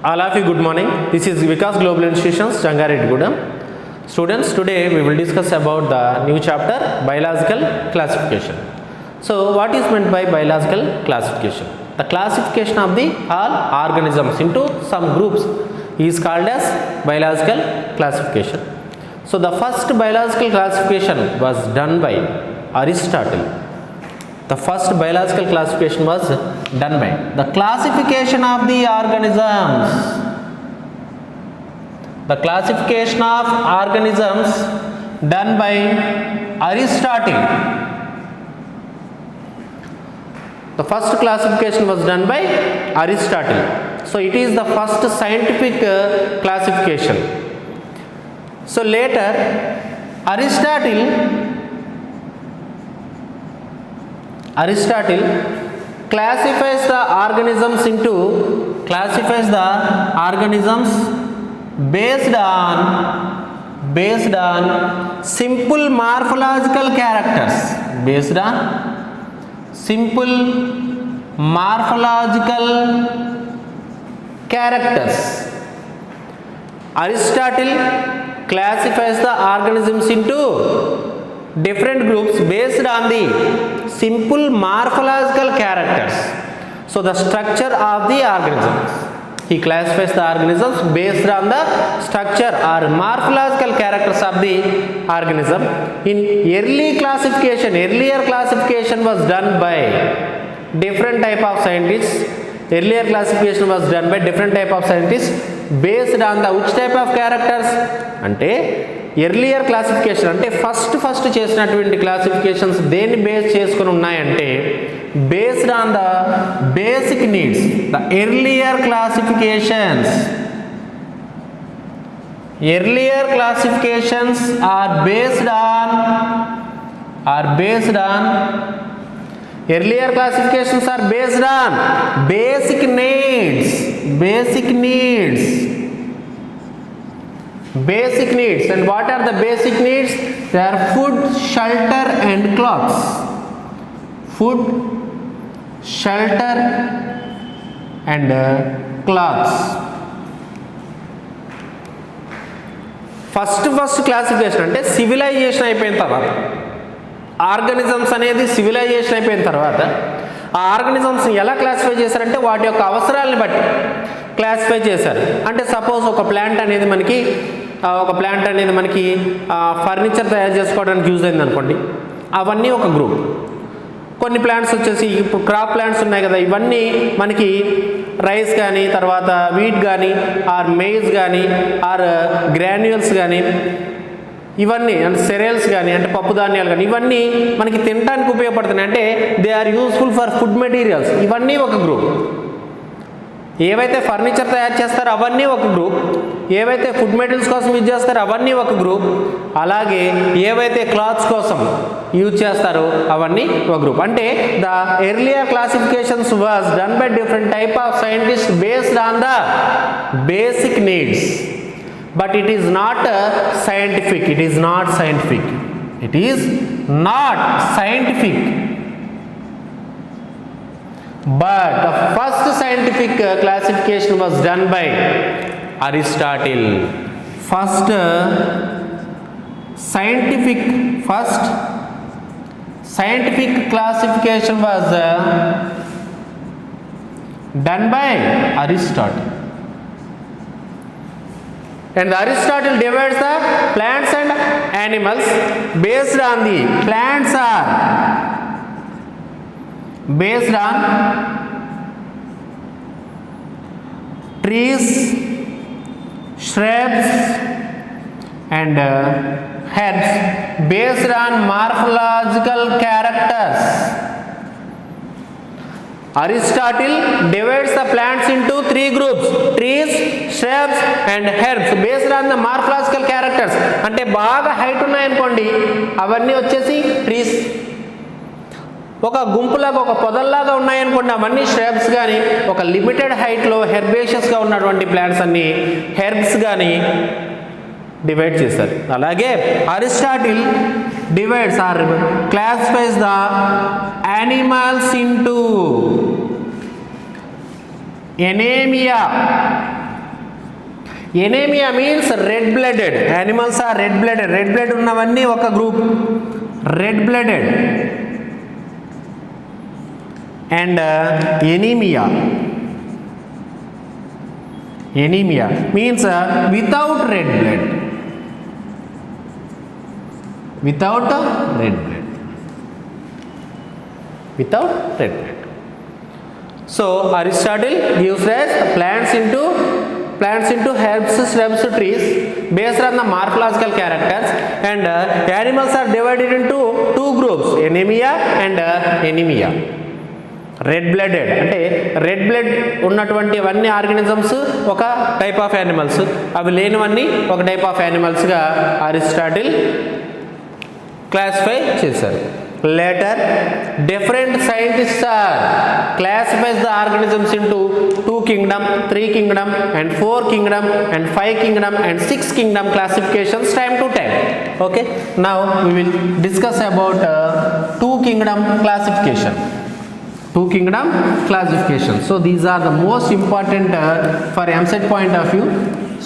All of you, good morning. This is Vikas Global Institutions, Jangareddy. Students, today we will discuss about the new chapter, biological classification. So, what is meant by biological classification? The classification of the all organisms into some groups is called as biological classification. So, the first biological classification was done by Aristotle. The first biological classification was done by the classification of the organisms. The classification of organisms done by Aristotle. The first classification was done by Aristotle. So it is the first scientific classification. So later Aristotle classifies the organisms based on simple morphological characters. Based on simple morphological characters. Aristotle classifies the organisms into different groups based on the simple morphological characters. So the structure of the organisms. He classifies the organisms based on the structure or morphological characters of the organism. In earlier classification was done by different type of scientists. Earlier classification was done by different type of scientists based on the which type of characters? Ante earlier classification అంటే first చేసినటువంటి classifications దేన్ని base చేసుకొని ఉన్నాయంటే based on the basic needs. The earlier classifications are based on basic needs. And what are the basic needs? They are food, shelter and clothes. Food, shelter and clothes. First classification అంటే civilisation అయిపోయిన తర్వాత organisms అనేది civilisation అయిపోయిన తర్వాత ఆ ఆర్గానిజమ్స్ని ఎలా classify చేశారంటే వాటి యొక్క అవసరాలను బట్టి క్లాసిఫై చేశారు. అంటే సపోజ్ ఒక ప్లాంట్ అనేది మనకి ఫర్నిచర్ తయారు చేసుకోవడానికి యూజ్ అయింది అనుకోండి, అవన్నీ ఒక గ్రూప్. కొన్ని ప్లాంట్స్ వచ్చేసి ఇప్పుడు క్రాప్ ప్లాంట్స్ ఉన్నాయి కదా, ఇవన్నీ మనకి రైస్ కానీ తర్వాత వీట్ కానీ ఆర్ మెయిజ్ కానీ ఆర్ గ్రాన్యూల్స్ కానీ ఇవన్నీ అంటే సెరియల్స్ కానీ అంటే పప్పు ధాన్యాలు కానీ ఇవన్నీ మనకి తినడానికి ఉపయోగపడుతున్నాయి. అంటే they are useful for food materials. ఇవన్నీ ఒక గ్రూప్. ఏవైతే ఫర్నిచర్ తయారు చేస్తారో అవన్నీ ఒక గ్రూప్. ఏవైతే ఫుడ్ మెటీరియల్స్ కోసం యూజ్ చేస్తారో అవన్నీ ఒక గ్రూప్. అలాగే ఏవైతే క్లాత్స్ కోసం యూజ్ చేస్తారో అవన్నీ ఒక గ్రూప్. అంటే the earlier classifications was done by different type of scientist based on the basic needs. But it is not scientific. But the first scientific classification was done by Aristotle. First scientific classification was done by Aristotle. And Aristotle divides the plants and animals based on the plants are based on trees, shrubs and herbs based on morphological characters. Aristotle divides the plants into three groups: trees, shrubs and herbs based on the morphological characters. అంటే బాగా height ఉన్నాయనుకోండి అవన్నీ వచ్చేసి trees. ఒక గుంపులాగా ఒక పొదల్లాగా ఉన్నాయనుకోండి అవన్నీ shrubs కానీ, ఒక లిమిటెడ్ హైట్లో హెర్బేషియస్గా ఉన్నటువంటి ప్లాంట్స్ అన్ని హెర్బ్స్ కానీ డివైడ్ చేశారు. అలాగే Aristotle divides or classifies the animals into anemia, anaemia means red blooded, animals are red blooded, red blood ఉన్నవన్నీ ఒక group, red blooded. And anaemia, anaemia means without red blood, without red blood, without red blood. So Aristotle gives us plants into herbs, shrubs, trees based on the morphological characters, and animals are divided into two groups, anemia and anemia. Red blooded అంటే red blood ఉన్నటువంటి అన్ని organisms ఒక type of animals, అవి లేనివన్నీ ఒక type of యానిమల్స్గా Aristotle classify చేశారు. Later, different scientists are classifies the organisms into 2 kingdom, 3 kingdom, and 4 kingdom, and 5 kingdom, and 6 kingdom classifications time to time. Okay. Now we will discuss about 2 kingdom classification. 2 kingdom classification. So these are the most important for MSET point of view.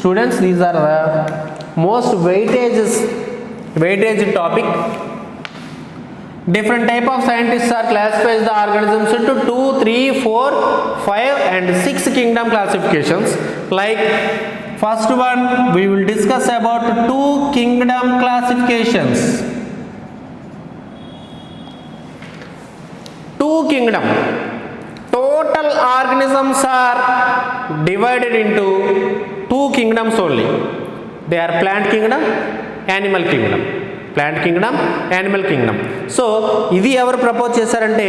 Students, these are the most weightage topic. Different type of scientists are classified the organisms into 2, 3, 4, 5 and 6 kingdom classifications. Like first one, we will discuss about 2 kingdom classifications. 2 kingdom. Total organisms are divided into 2 kingdoms only. They are plant kingdom, animal kingdom. Plant Kingdom, animal Kingdom. So ఇది ఎవరు propose చేశారంటే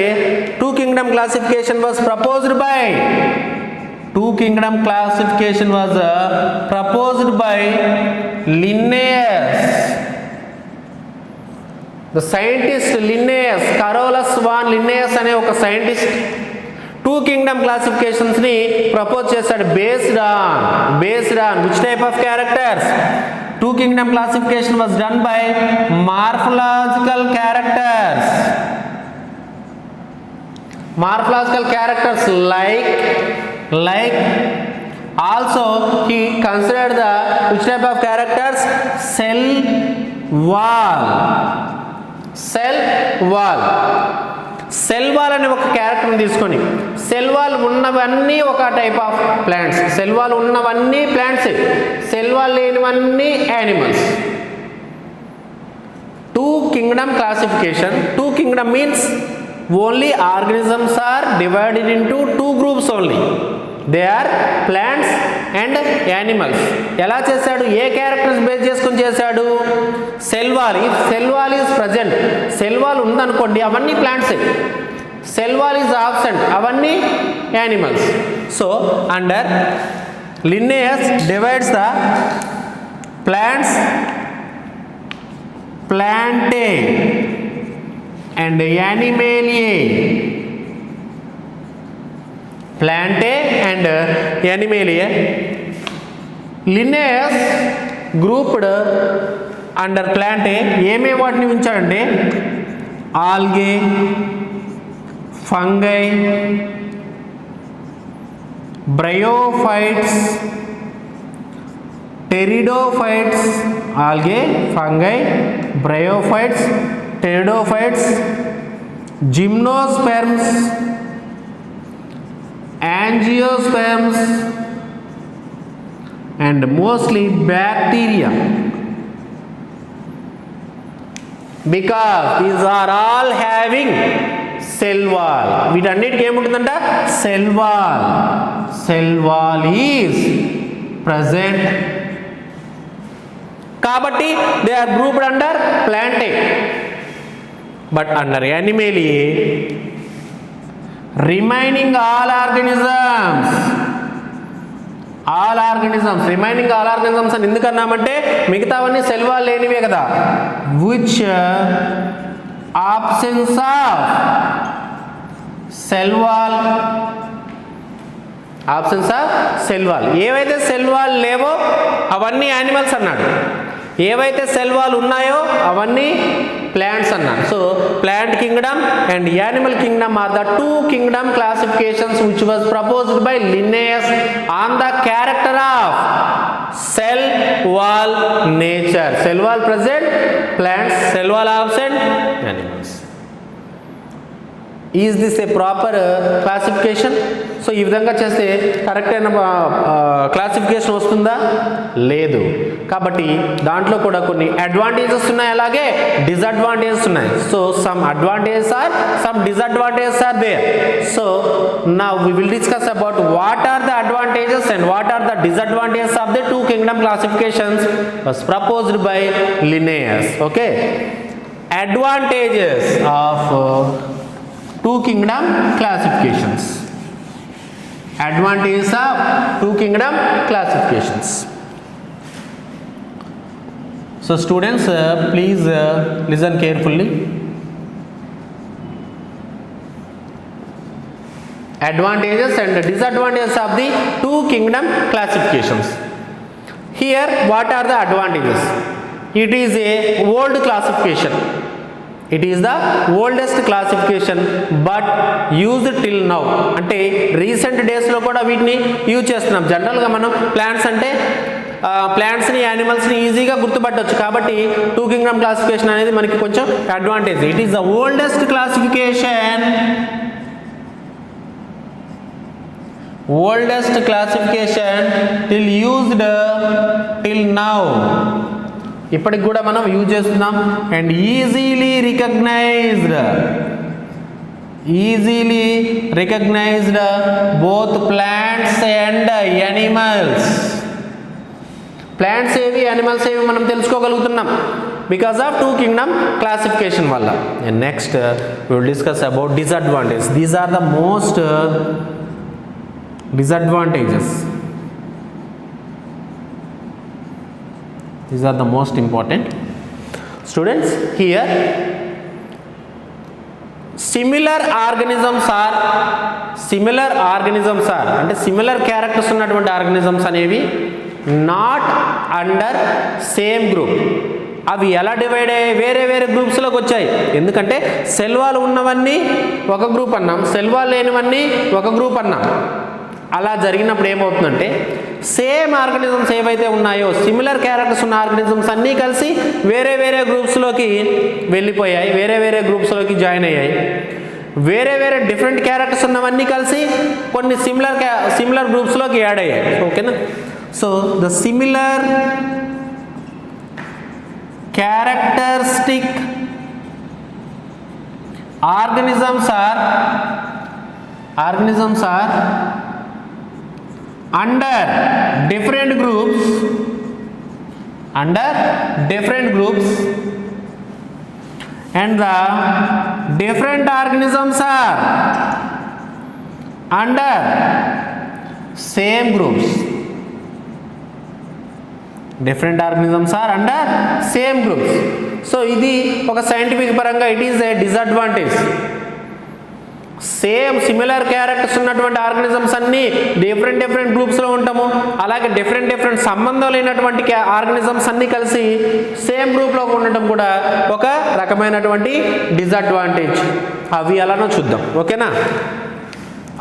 2 kingdom classification was proposed by 2 kingdom classification was proposed by Linnaeus. The scientist Linnaeus, Carolus von Linnaeus అనే ఒక scientist 2 kingdom classifications ని propose చేశాడు based on which type of characters. 2 kingdom classification was done by morphological characters. Morphological characters like also he considered the which type of characters? Cell wall అనే ఒక క్యారెక్టర్ని తీసుకొని cell wall ఉన్నవన్నీ ఒక type of plants, cell wall ఉన్నవన్నీ plants, cell wall లేనివన్నీ animals. 2 kingdom classification. 2 kingdom means only organisms are divided into 2 groups only. They are plants and animals. ఎలా చేశాడు? ఏ క్యారెక్టర్స్ బేస్ చేసుకొని చేశాడు? Cell wall. If cell wall is present, cell wall ఉందనుకోండి అవన్నీ ప్లాంట్సే. Cell wall is absent, అవన్నీ animals. So under Linnaeus divides the plants, plantae and animaliae. Plantae and animaliae. Linnaeus grouped under plantae ఏమే వాటిని ఉంచాడంటే algae, fungi, bryophytes, pteridophytes, algae, fungi, bryophytes, pteridophytes, gymnosperms, angiosperms and mostly bacteria, because these are all having cell wall. వీటన్నిటికి ఏముంటుందంట? Cell wall. Cell wall is present. కాబట్టి they are grouped under plantae. But under animaliae remaining all organisms remaining all organisms అని ఎందుకు అన్నామంటే మిగతావన్నీ cell wall లేనివే కదా. which absence of cell wall, absence of cell wall. ఏవైతే cell wall లేవో అవన్నీ animals అన్నాడు, ఏవైతే సెల్ వాల్ ఉన్నాయో అవన్నీ ప్లాంట్స్ అన్నాడు. So plant kingdom and animal kingdom are the 2 kingdom classifications which was proposed by Linnaeus on the character of nature. Cell wall present, plants. Cell wall absent, animals. Is this a proper classification? So ఈ విధంగా చేస్తే correct అయిన classification వస్తుందా? లేదు. కాబట్టి దాంట్లో కూడా కొన్ని అడ్వాంటేజెస్ ఉన్నాయి, అలాగే డిసడ్వాంటేజెస్ ఉన్నాయి. So some advantages are, some disadvantages are there. So now we will discuss about what are the advantages and what are the disadvantages of the two kingdom classifications was proposed by Linnaeus. Okay, advantages of two kingdom classifications. Advantages of two kingdom classifications. So students, please listen carefully. Advantages and disadvantages of the two kingdom classifications. Here what are the advantages? It is a old classification. It is the oldest classification but used till now. అంటే recent డేస్లో కూడా వీటిని use చేస్తున్నాం. జనరల్గా మనం plants అంటే ప్లాంట్స్ని, యానిమల్స్ని ఈజీగా గుర్తుపట్టవచ్చు. కాబట్టి టూ కింగ్డమ్ క్లాసిఫికేషన్ అనేది మనకి కొంచెం advantage. It is the oldest classification. Oldest classification till used till now. ఇప్పటికి కూడా మనం యూజ్ చేస్తున్నాం. And easily recognized both plants and animals. Plants ఏవి, యానిమల్స్ ఏవి మనం తెలుసుకోగలుగుతున్నాం because of two kingdom classification వల్ల. And next we will discuss about disadvantage. These are the most disadvantages. These are the most important. Students, here similar organisms are అంటే similar characters ఉన్నటువంటి organisms అనేవి not under same group. అవి ఎలా divide అయ్యాయి? వేరే వేరే గ్రూప్స్లోకి వచ్చాయి. ఎందుకంటే సెల్ వాల్ ఉన్నవన్నీ ఒక గ్రూప్ అన్నాం, సెల్ వాల్ లేనివన్నీ ఒక గ్రూప్ అన్నాం. అలా జరిగినప్పుడు ఏమవుతుందంటే సేమ్ ఆర్గనిజమ్స్ ఏవైతే ఉన్నాయో, సిమిలర్ క్యారెక్టర్స్ ఉన్న ఆర్గనిజమ్స్ అన్నీ కలిసి వేరే వేరే గ్రూప్స్లోకి వెళ్ళిపోయాయి, వేరే వేరే గ్రూప్స్లోకి జాయిన్ అయ్యాయి. వేరే వేరే డిఫరెంట్ క్యారెక్టర్స్ ఉన్నవన్నీ కలిసి కొన్ని సిమిలర్ గ్రూప్స్లోకి యాడ్ అయ్యాయి. ఓకేనా? So the similar characteristic organisms are under different groups and the different organisms are under same groups. Different organisms are under same groups. So ఇది ఒక సైంటిఫిక్ పరంగా it is a disadvantage. Same similar characters ఉన్నటువంటి organisms అన్నీ different గ్రూప్స్లో ఉంటాము. అలాగే different సంబంధం లేనటువంటి ఆర్గనిజమ్స్ అన్నీ కలిసి సేమ్ గ్రూప్లో ఉండటం కూడా ఒక రకమైనటువంటి డిసడ్వాంటేజ్. అవి ఎలానో చూద్దాం. ఓకేనా?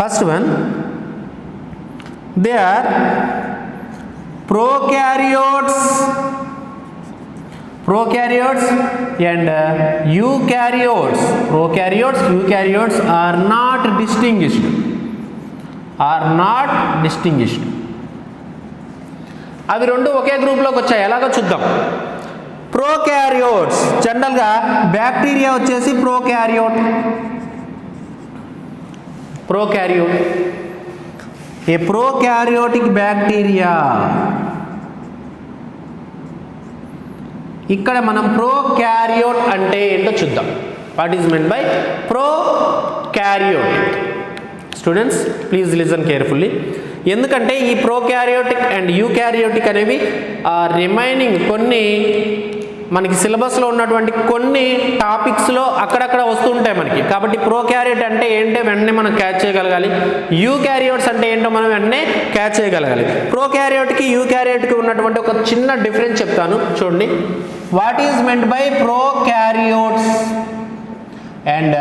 First one, they are prokaryotes and eukaryotes. Eukaryotes are not distinguished. అవి రెండు ఒకే గ్రూప్లోకి వచ్చాయి. ఎలాగో చూద్దాం. ప్రోకారియోట్స్ జనరల్గా బ్యాక్టీరియా వచ్చేసి ప్రోకారియోట్. ఏ ప్రోకారియోటిక్ బ్యాక్టీరియా. ఇక్కడ మనం ప్రోకారియోట్ అంటే ఏంటో చూద్దాం. What is meant by prokaryote? Students please listen carefully. ఎందుకంటే ఈ ప్రోకారియోటిక్ అండ్ యూకారియోటిక్ అనేవి రిమైనింగ్ కొన్ని మనకి సిలబస్లో ఉన్నటువంటి కొన్ని టాపిక్స్లో అక్కడక్కడ వస్తుంటాయి మనకి. కాబట్టి ప్రోకారియోట్ అంటే ఏంటో వెంటనే మనం క్యాచ్ చేయగలగాలి. యూకారియోట్స్ అంటే ఏంటో మనం వెంటనే క్యాచ్ చేయగలగాలి. ప్రోకారియోట్కి యూకారియోట్కి ఉన్నటువంటి ఒక చిన్న డిఫరెన్స్ చెప్తాను చూడండి. What is meant by prokaryotes and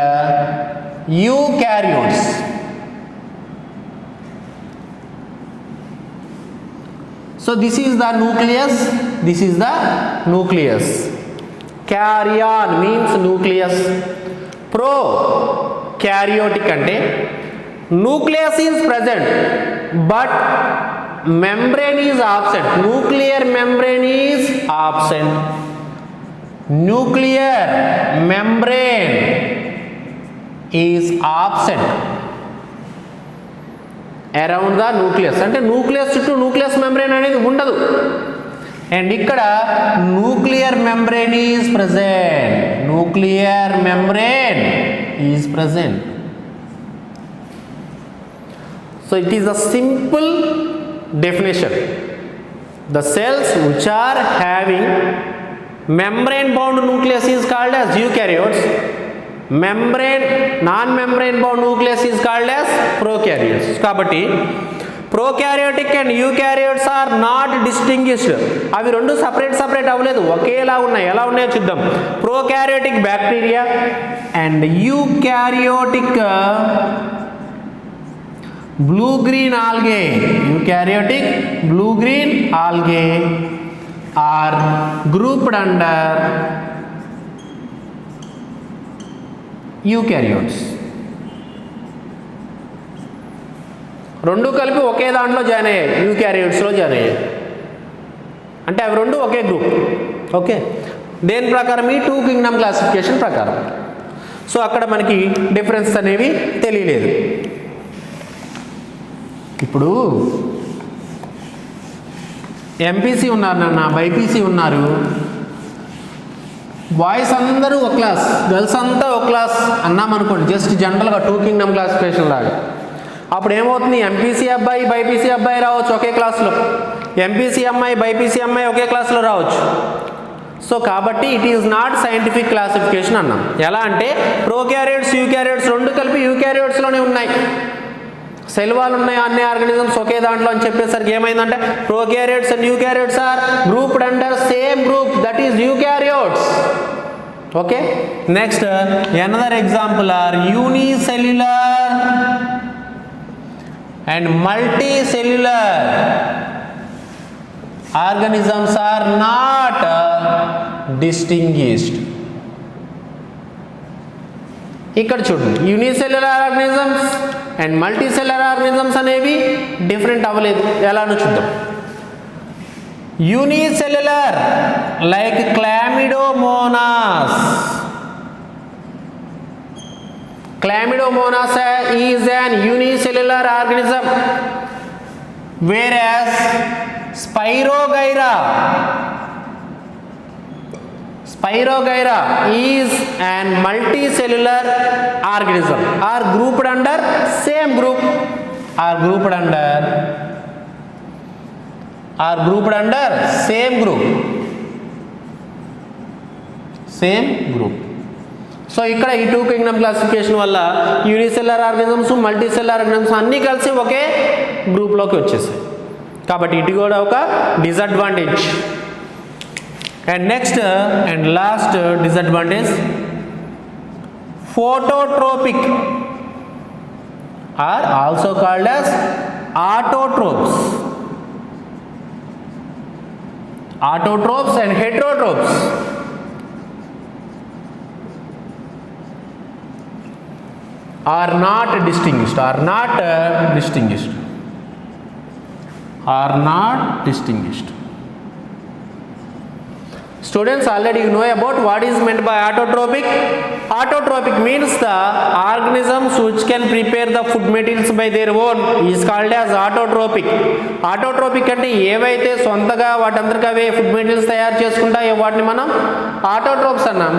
eukaryotes? So this is the nucleus, this is the nucleus. Carrion means nucleus. Prokaryotic ante nucleus is present but membrane is absent. Nuclear membrane is absent. Nuclear membrane is absent around the nucleus. అంటే nucleus చుట్టూ nucleus membrane అనేది ఉండదు. And ఇక్కడ nuclear membrane is present. Nuclear membrane is present. So it is a simple definition. The cells which are having membrane bound nucleus is called as eukaryotes. Non-membrane bound nucleus is called as prokaryotes. Kabatti prokaryotic and eukaryotes are not distinguished. అవి రెండు separate అవ్వలేదు, ఒకేలా ఉన్నాయి. ఎలా ఉన్నాయో చూద్దాం. prokaryotic bacteria and eukaryotic blue-green algae. Eukaryotic blue-green algae are grouped under eukaryotes. రెండు కలిపి ఒకే దాంట్లో జాయిన్ అయ్యాయి, యూకారియోట్స్లో జాయిన్ అయ్యాయి. అంటే అవి రెండు ఒకే గ్రూప్. ఓకే, దేని ప్రకారం? ఈ 2 కింగ్డమ్ క్లాసిఫికేషన్ ప్రకారం. సో అక్కడ మనకి డిఫరెన్స్ అనేవి తెలియలేదు. ఇప్పుడు ఎంపీసీ ఉన్నారు నాన్న, బైపీసీ ఉన్నారు. బాయ్స్ అందరూ ఒక క్లాస్, గర్ల్స్ అంతా ఒక క్లాస్ అన్నామనుకోండి, జస్ట్ జనరల్గా 2 కింగ్డమ్ క్లాసిఫికేషన్ లాగా. అప్పుడు ఏమవుతుంది? ఎంపీసీ అబ్బాయి బైపీసీ అబ్బాయి రావచ్చు ఒకే క్లాస్లో, ఎంపీసీ అమ్మాయి బైపీసీ అమ్మాయి ఒకే క్లాస్లో రావచ్చు. సో కాబట్టి it is not scientific classification అన్నాం. ఎలా అంటే ప్రోకారియోట్స్ యూకారియోట్స్ రెండు కలిపి యూకారియోట్స్లోనే ఉన్నాయి. సెల్ వాల్ ఉన్నాయి అన్ని ఆర్గానిజమ్స్ ఒకే దాంట్లో అని చెప్పేసరికి ఏమైందంటే prokaryotes and eukaryotes are grouped under same group, that is eukaryotes. Okay, next another example are unicellular and multicellular organisms are not distinguished. ఇక్కడ చూడండి, unicellular organisms and multicellular organisms అనేవి different అవ్వలేదు. ఎలానో చూద్దాం. Unicellular like Chlamydomonas. Chlamydomonas is an unicellular organism, whereas Spirogyra is an multicellular organism. Are grouped under same group. Are grouped under same group. So ఇక్కడ ఈ 2 kingdom classification వల్ల unicellular organisms multicellular organisms అన్నీ కలిసి ఒకే గ్రూప్లోకి వచ్చేసాయి. కాబట్టి ఇది కూడా ఒక disadvantage. And next and last disadvantage, phototropic or also called as autotrophs. Autotrophs and heterotrophs are not distinguished. Students, already you know about what is meant by autotrophic. Autotrophic means the organisms which can prepare the food materials by their own is called as autotrophic. Autotrophic అంటే ఏవైతే సొంతగా వాటంతటికి అవే food materials తయారు చేసుకుంటాయో వాటిని మనం autotrophs అన్నాం.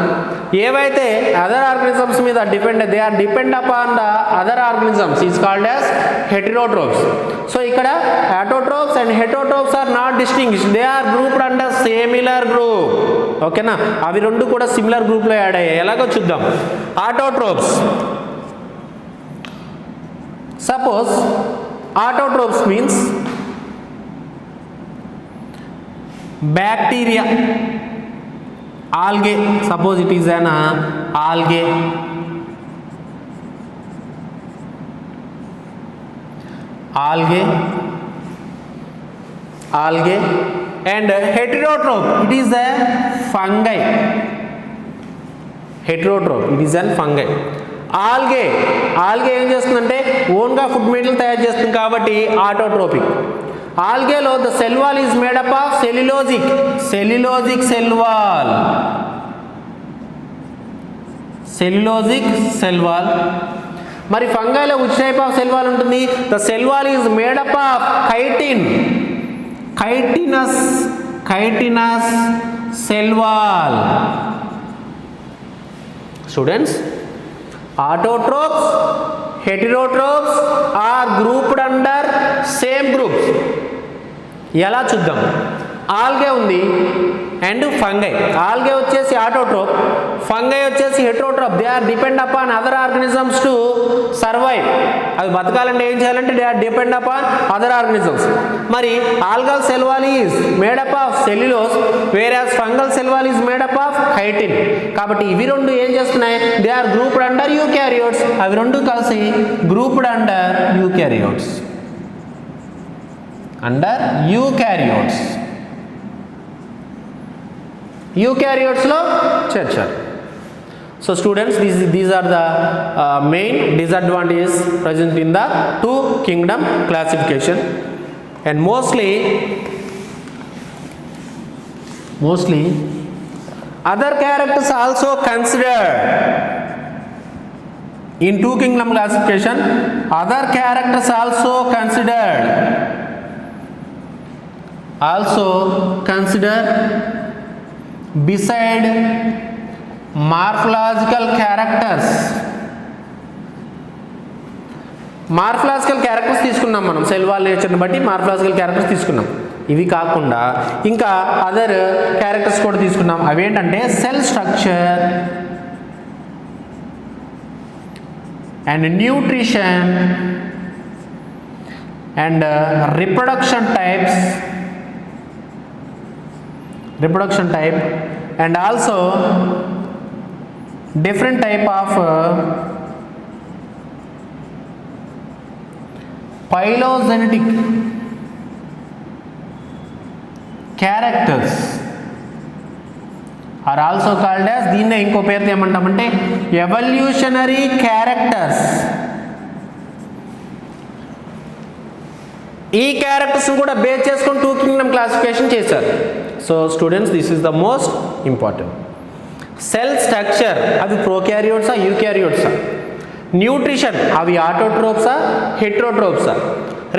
ఏవైతే other organisms మీద they are depend upon the other organisms is called as heterotrophs. So ఇక్కడ autotrophs and heterotrophs are not distinguished, they are grouped under similar group. ఓకేనా, అవి రెండు కూడా సిమిలర్ గ్రూప్లో యాడ్ అయ్యాయి. ఎలాగో చూద్దాం. Autotrophs, suppose autotrophs means bacteria, algae, suppose it is an algae. algae, and heterotroph, it is a fungi. Heterotroph, it is a fungi. Algae ఏం చేస్తుందంటే ఓన్గా ఫుడ్ మెటీరియల్ తయారు చేస్తుంది కాబట్టి ఆటోట్రోపిక్. ఆల్గేలో the cell wall is made up of cellulosic cell wall. మరి ఫంగైలో which type of cell wall ఉంటుంది? The cell wall is made up of chitinous cell wall. Students, autotrophs, heterotrophs are grouped under same groups. ఎలా చూద్దాం? Algae ఉంది and fungi. Algae వచ్చేసి autotroph, fungi వచ్చేసి heterotroph. They are depend upon other organisms to survive. అవి బతకాలంటే ఏం చేయాలంటే they are depend upon other organisms. మరి algal cell wall is made up of cellulose, whereas fungal cell wall is made up of chitin. కాబట్టి ఇవి రెండు ఏం చేస్తున్నాయి? They are grouped under eukaryotes. అవి రెండు కలిసి గ్రూప్డ్ అండర్ యూకారియోట్స్. యూకారియోట్స్లో చేర్చారు. So students, these are the main disadvantages present in the two kingdom classification, and mostly other characters also considered in two kingdom classification. Other characters also considered beside morphological characters. Morphological characters తీసుకున్నాం మనం, cell wall నేచర్ని బట్టి morphological characters తీసుకున్నాం. ఇవి కాకుండా ఇంకా other characters కూడా తీసుకున్నాం. అవేంటంటే cell structure and nutrition and reproduction type, and also different type of phylogenetic characters are also called as, దీన్నే ఇంకో పేరుతో ఏమంటామంటే ఎవల్యూషనరీ క్యారెక్టర్స్. ఈ క్యారెక్టర్స్ కూడా బేస్ చేసుకొని టూ కింగ్డమ్ క్లాసిఫికేషన్ చేశారు. So students, this is the most important. Cell structure అవి ప్రోకారియోట్సా యూకారియోట్సా? Nutrition అవి ఆటోట్రోప్సా హెటరోట్రోప్సా?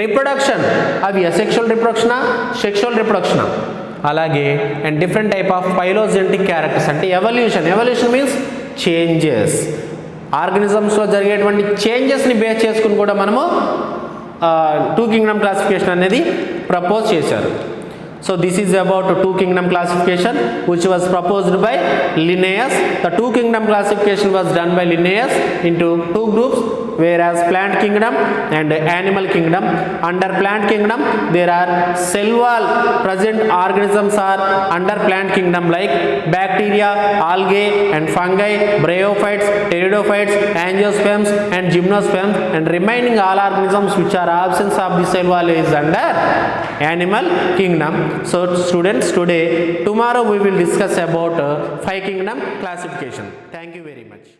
రిప్రొడక్షన్ అవి అసెక్షువల్ రిప్రొడక్షనా సెక్షువల్ రిప్రొడక్షనా? అలాగే and different type of phylogenetic characters అంటే ఎవల్యూషన్ మీన్స్ చేంజెస్. ఆర్గనిజమ్స్లో జరిగేటువంటి చేంజెస్ని బేస్ చేసుకుని కూడా మనము టూ కింగ్డమ్ క్లాసిఫికేషన్ అనేది ప్రపోజ్ చేశారు. So this is about two kingdom classification which was proposed by Linnaeus. The two kingdom classification was done by Linnaeus into two groups, whereas plant kingdom and animal kingdom. Under plant kingdom there are cell wall present organisms are under plant kingdom like bacteria, algae and fungi, bryophytes, pteridophytes, angiosperms and gymnosperms, and remaining all organisms which are absence of the cell wall is under animal kingdom. So students, tomorrow we will discuss about 5 kingdom classification. Thank you very much.